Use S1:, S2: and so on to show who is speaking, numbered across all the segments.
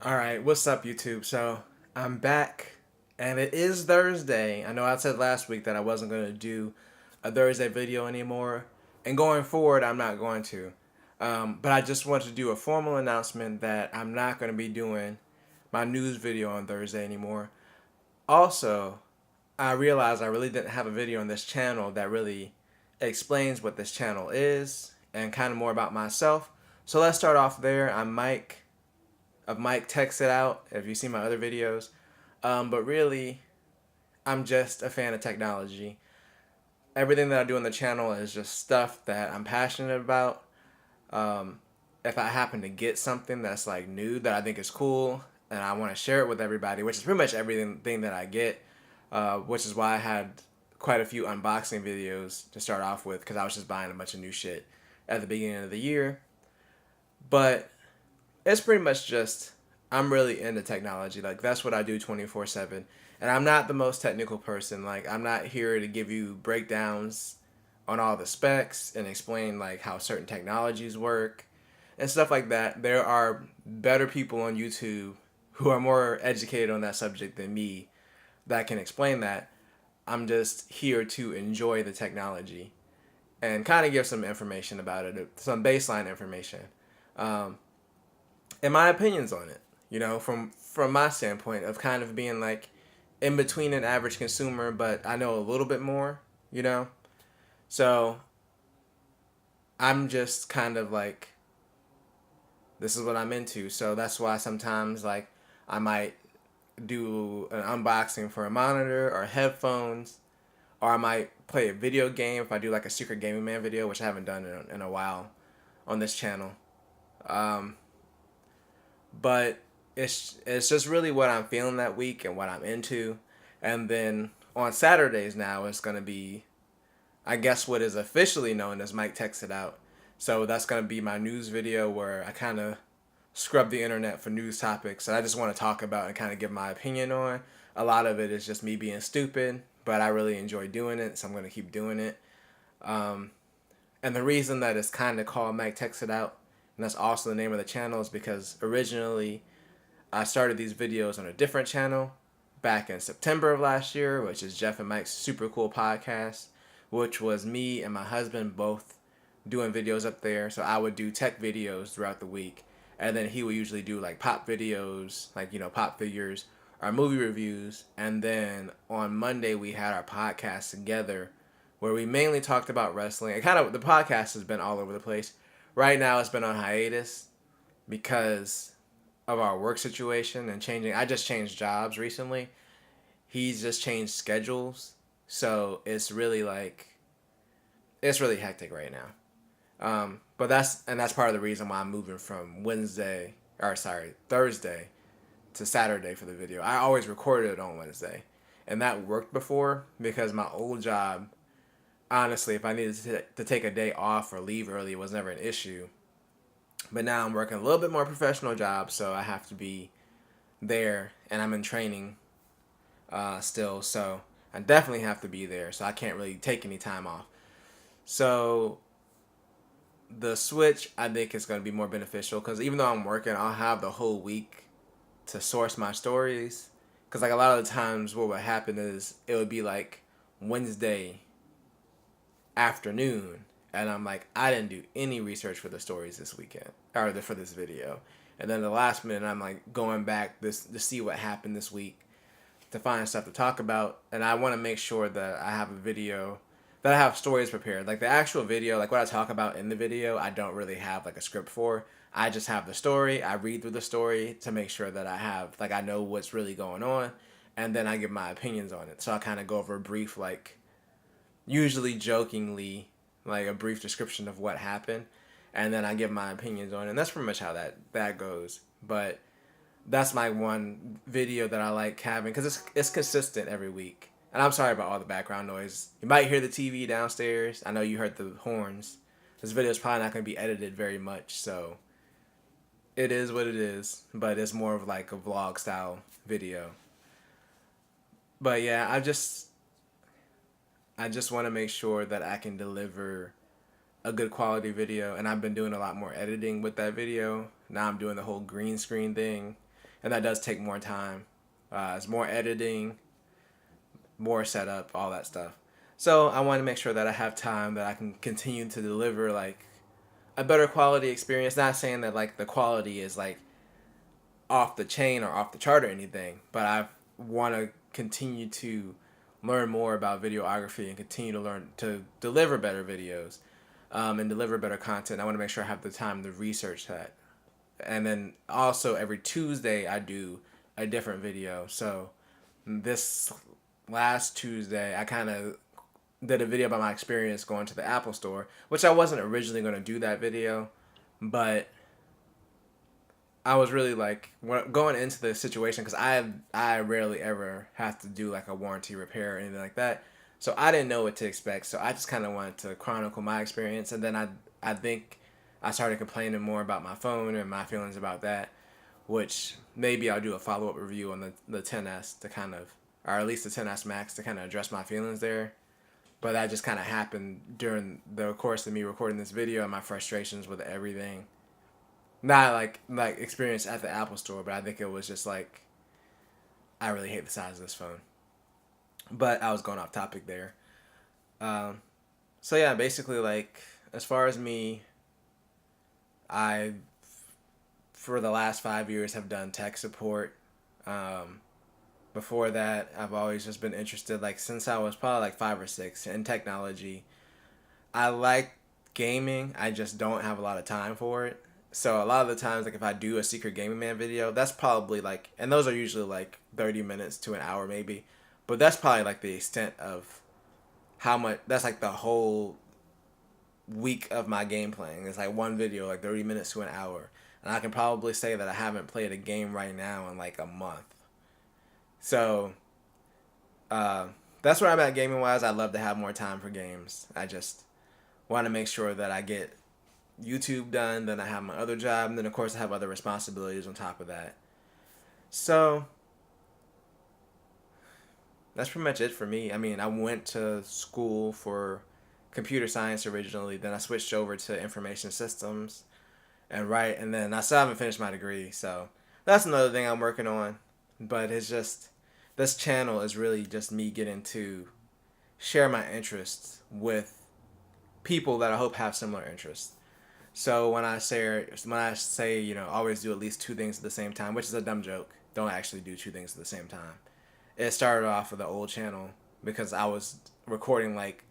S1: All right, what's up, YouTube? So I'm back, and it is Thursday. I know I said last week that I wasn't going to do a Thursday video anymore, and going forward, I'm not going to. But I just want to do a formal announcement that I'm not going to be doing my news video on Thursday anymore. Also, I realized I really didn't have a video on this channel that really explains what this channel is and kind of more about myself. So let's start off there. I'm Mike of Mike Text It Out, if you see my other videos. But really, I'm just a fan of technology. Everything that I do on the channel is just stuff that I'm passionate about. Um, if I happen to get something that's like new that I think is cool and I want to share it with everybody, which is pretty much everything that I get, which is why I had quite a few unboxing videos to start off with because I was just buying a bunch of new shit at the beginning of the year. But it's pretty much just I'm really into technology. Like that's what I do 24/7. And I'm not the most technical person. Like I'm not here to give you breakdowns on all the specs and explain like how certain technologies work and stuff like that. There are better people on YouTube who are more educated on that subject than me that can explain that. I'm just here to enjoy the technology and kind of give some information about it, some baseline information. Um, and my opinions on it. From my standpoint of kind of being like in between an average consumer, but I know a little bit more. You know, so I'm just kind of like this is what I'm into. So that's why sometimes like I might do an unboxing for a monitor or headphones, or I might play a video game if I do like a Secret Gaming Man video, which I haven't done in a while on this channel. Um, but it's just really what I'm feeling that week and what I'm into. And then on Saturdays now it's gonna be, I guess, what is officially known as Mike Texted Out. So that's gonna be my news video where I kind of scrub the internet for news topics that I just want to talk about and kind of give my opinion on. A lot of it is just me being stupid, but I really enjoy doing it, so I'm gonna keep doing it. Um, and the reason that it's kind of called Mike Texted Out, and that's also the name of the channel, is because originally I started these videos on a different channel back in September of last year, which is Jeff and Mike's Super Cool Podcast, which was me and my husband both doing videos up there. So I would do tech videos throughout the week, and then he would usually do like pop videos, like pop figures, our movie reviews, and then on Monday we had our podcast together, where we mainly talked about wrestling. It kind of the podcast has been all over the place. Right now it's been on hiatus because of our work situation and changing. I just changed jobs recently. He's just changed schedules, so it's really hectic right now. But that's part of the reason why I'm moving from Thursday to Saturday for the video. I always recorded it on Wednesday, and that worked before because my old job, honestly, if I needed to take a day off or leave early, it was never an issue. But now I'm working a little bit more professional job, so I have to be there, and I'm in training still, so I definitely have to be there. So I can't really take any time off. So the switch, I think, is going to be more beneficial because even though I'm working, I'll have the whole week to source my stories. Because like a lot of the times, what would happen is it would be like Wednesday afternoon, and I'm like, I didn't do any research for the stories this weekend or for this video. And then the last minute, I'm like going back this to see what happened this week to find stuff to talk about. And I want to make sure that I have a video that I have stories prepared. Like the actual video, like what I talk about in the video, I don't really have like a script for. I just have the story. I read through the story to make sure that I know what's really going on, and then I give my opinions on it. So I kind of go over a brief, like usually jokingly, like a brief description of what happened, and then I give my opinions on it. And that's pretty much how that goes. But that's my one video that I like having because it's consistent every week. And I'm sorry about all the background noise. You might hear the TV downstairs. I know you heard the horns. This video is probably not going to be edited very much, so it is what it is. But it's more of like a vlog style video. But yeah, I just want to make sure that I can deliver a good quality video, and I've been doing a lot more editing with that video. Now I'm doing the whole green screen thing, and that does take more time. It's more editing, more setup, all that stuff. So I want to make sure that I have time that I can continue to deliver like a better quality experience. Not saying that like the quality is like off the chain or off the chart or anything, but I want to continue to learn more about videography and continue to learn to deliver better videos, and deliver better content. I want to make sure I have the time to research that. And then also every Tuesday I do a different video. So this last Tuesday I kind of did a video about my experience going to the Apple Store, which I wasn't originally going to do that video, but I was really like going into the situation because I rarely ever have to do like a warranty repair or anything like that, so I didn't know what to expect. So I just kind of wanted to chronicle my experience, and then I think I started complaining more about my phone and my feelings about that, which maybe I'll do a follow up review on the 10s to kind of, or at least the 10s Max to kind of address my feelings there. But that just kind of happened during the course of me recording this video and my frustrations with everything. Not like experience at the Apple Store, but I think it was just like I really hate the size of this phone. But I was going off topic there. So yeah, basically like as far as me, I for the last 5 years have done tech support. Before that, I've always just been interested, like since I was probably like 5 or 6, in technology. I like gaming. I just don't have a lot of time for it. So a lot of the times, like if I do a Secret Gaming Man video, that's probably like, and those are usually like 30 minutes to an hour maybe, but that's probably like the extent of how much, that's like the whole week of my game playing. It's like one video, like 30 minutes to an hour. And I can probably say that I haven't played a game right now in like a month. So, that's where I'm at gaming wise. I'd love to have more time for games. I just want to make sure that I get YouTube done, then I have my other job, and then of course I have other responsibilities on top of that. So that's pretty much it for me. I mean, I went to school for computer science originally, then I switched over to information systems, and then I still haven't finished my degree. So that's another thing I'm working on. But it's just this channel is really just me getting to share my interests with people that I hope have similar interests. So when I say always do at least two things at the same time, which is a dumb joke. Don't actually do two things at the same time. It started off with the old channel because I was recording like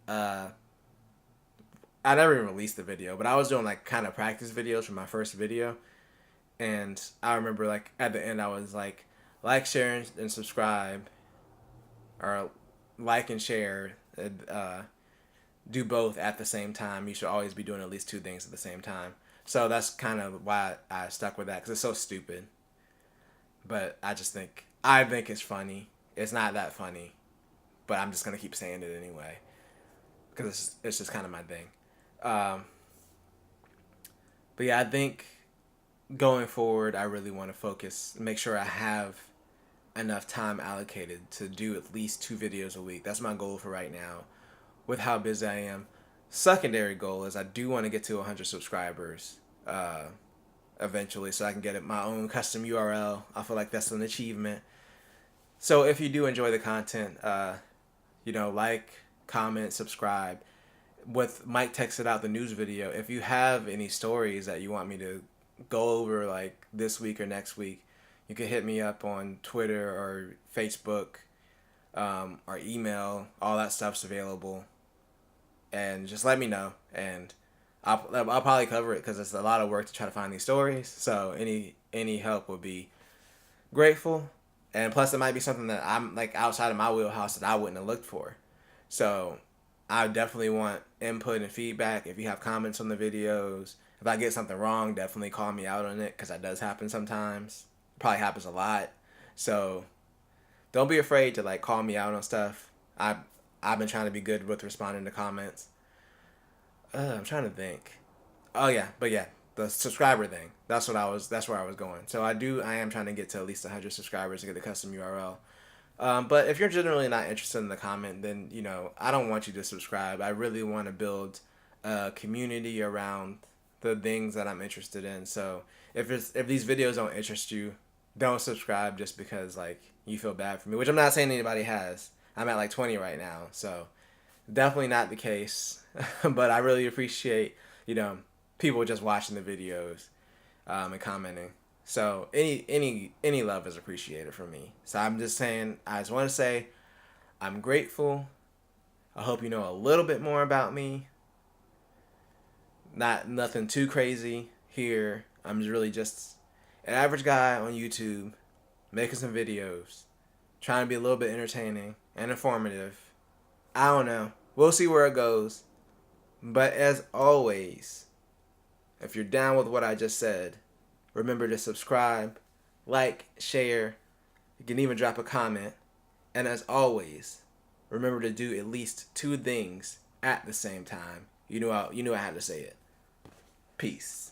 S1: I never even released the video, but I was doing like kind of practice videos for my first video, and I remember like at the end I was like, share, and subscribe, or like and share. Do both at the same time. You should always be doing at least two things at the same time. So that's kind of why I stuck with that, because it's so stupid. But I think it's funny. It's not that funny, but I'm just gonna keep saying it anyway because it's just kind of my thing. Um, but yeah, I think going forward, I really want to focus, make sure I have enough time allocated to do at least 2 videos a week. That's my goal for right now with how busy I am. Secondary goal is I do want to get to 100 subscribers eventually, so I can get my own custom URL. I feel like that's an achievement. So if you do enjoy the content, like, comment, subscribe. With Mike texted out the news video, if you have any stories that you want me to go over like this week or next week, you can hit me up on Twitter or Facebook, or email. All that stuff's available, and just let me know, and I'll probably cover it because it's a lot of work to try to find these stories. So any help would be grateful, and plus it might be something that I'm like outside of my wheelhouse that I wouldn't have looked for. So I definitely want input and feedback. If you have comments on the videos, if I get something wrong, definitely call me out on it, because that does happen sometimes. Probably happens a lot. So don't be afraid to like call me out on stuff. I've been trying to be good with responding to comments. I'm trying to think. Oh yeah, but yeah, the subscriber thing. That's where I was going. So I am trying to get to at least 100 subscribers to get the custom URL. But if you're generally not interested in the comment, then I don't want you to subscribe. I really want to build a community around the things that I'm interested in. So if these videos don't interest you, don't subscribe just because like you feel bad for me, which I'm not saying anybody has. I'm at like 20 right now, so definitely not the case. But I really appreciate, you know, people just watching the videos and commenting. So any love is appreciated from me. So I'm just saying, I just want to say I'm grateful. I hope you know a little bit more about me. Not nothing too crazy here. I'm really just an average guy on YouTube making some videos, trying to be a little bit entertaining and informative. I don't know. We'll see where it goes. But as always, if you're down with what I just said, remember to subscribe, like, share. You can even drop a comment. And as always, remember to do at least two things at the same time. You knew I had to say it. Peace.